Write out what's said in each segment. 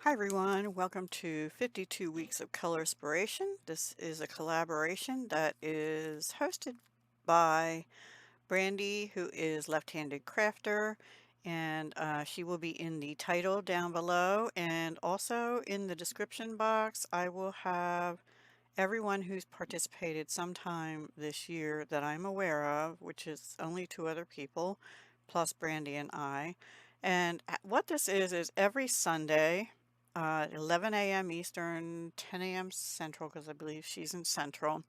Hi everyone, welcome to 52 Weeks of Colorspiration. This is a collaboration that is hosted by Brandy, who is Left-Handed Crafter, and she will be in the title down below, and also in the description box I will have everyone who's participated sometime this year that I'm aware of, which is only two other people, plus Brandy and I. And what this is every Sunday, 11 a.m. Eastern, 10 a.m. Central, because I believe she's in Central,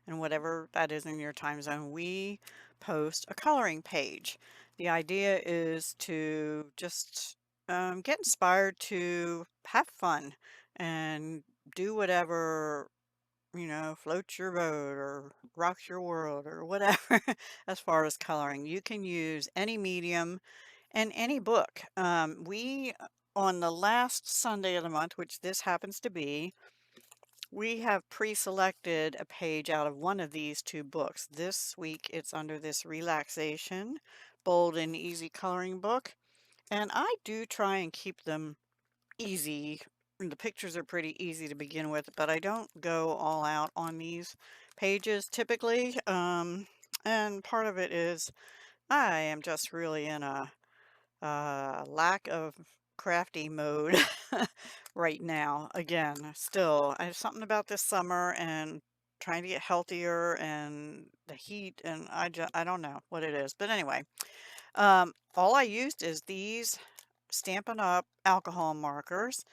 and whatever that is in your time zone, we post a coloring page. The idea is to just get inspired to have fun and do whatever, floats your boat or rocks your world or whatever as far as coloring. You can use any medium and any book. On the last Sunday of the month, which this happens to be, we have pre-selected a page out of one of these two books. This week it's under this relaxation, bold and easy coloring book. And I do try and keep them easy. The pictures are pretty easy to begin with, but I don't go all out on these pages typically. And part of it is I am just really in a lack of crafty mode right now. Again, still, I have something about this summer and trying to get healthier and the heat, and I don't know what it is. But anyway, all I used is these Stampin' Up! Alcohol markers.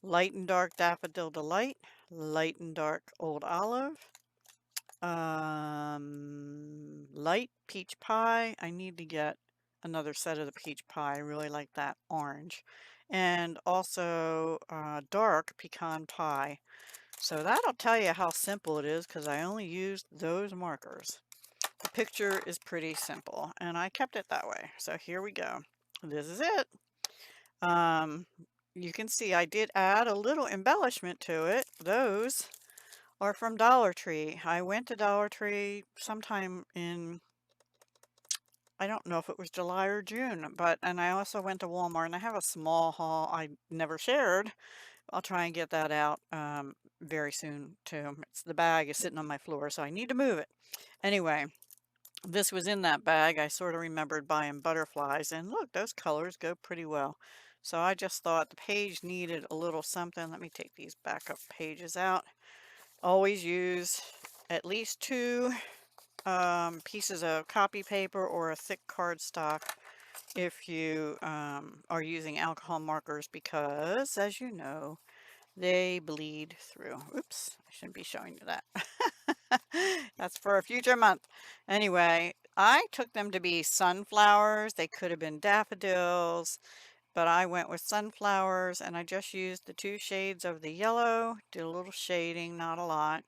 Light and Dark Daffodil Delight, Light and Dark Old Olive, Light Peach Pie. I need to get another set of the peach pie. I really like that orange. And also Dark Pecan Pie. So that'll tell you how simple it is because I only used those markers. The picture is pretty simple and I kept it that way. So here we go. This is it. Um, you can see I did add a little embellishment to it. Those are from Dollar Tree. I went to Dollar Tree sometime in, I don't know if it was July or June, and I also went to Walmart and I have a small haul I never shared. I'll try and get that out very soon too. The bag is sitting on my floor, so I need to move it. Anyway, this was in that bag. I sort of remembered buying butterflies, and look, those colors go pretty well. So I just thought the page needed a little something. Let me take these backup pages out. Always use at least two pieces of copy paper or a thick cardstock if you are using alcohol markers because, as you know, they bleed through. Oops, I shouldn't be showing you that. That's for a future month. Anyway, I took them to be sunflowers. They could have been daffodils, but I went with sunflowers and I just used the two shades of the yellow, did a little shading, not a lot.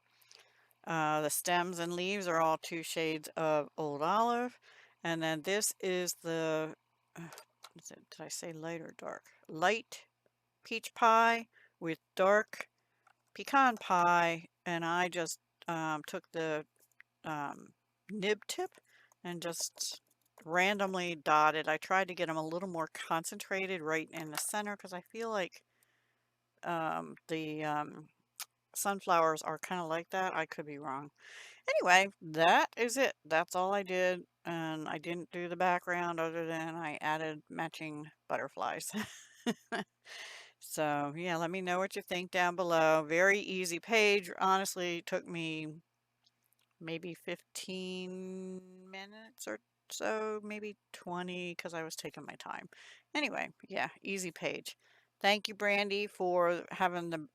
The stems and leaves are all two shades of Old Olive. And then this is the, did I say light or dark? Light peach pie with dark pecan pie. And I just took the nib tip and just randomly dotted. I tried to get them a little more concentrated right in the center because I feel like the sunflowers are kind of like that. I could be wrong. Anyway, that is it. That's all I did. And I didn't do the background other than I added matching butterflies. So yeah, let me know what you think down below. Very easy page. Honestly, took me maybe 15 minutes or so, maybe 20 because I was taking my time. Anyway, yeah, easy page. Thank you, Brandy, for having the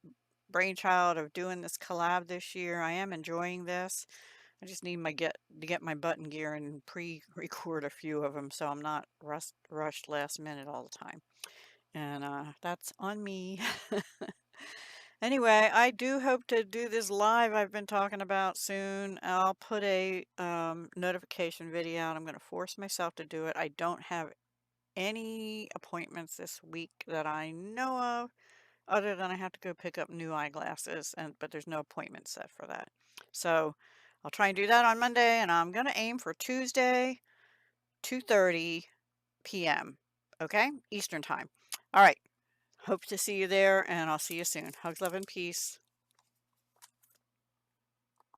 brainchild of doing this collab this year. I am enjoying this. I just need to get my button gear and pre-record a few of them so I'm not rushed last minute all the time. And that's on me. Anyway, I do hope to do this live I've been talking about soon. I'll put a notification video out. I'm going to force myself to do it. I don't have any appointments this week that I know of, other than I have to go pick up new eyeglasses, but there's no appointment set for that. So I'll try and do that on Monday, and I'm going to aim for Tuesday, 2:30 p.m. Okay? Eastern time. All right. Hope to see you there, and I'll see you soon. Hugs, love, and peace.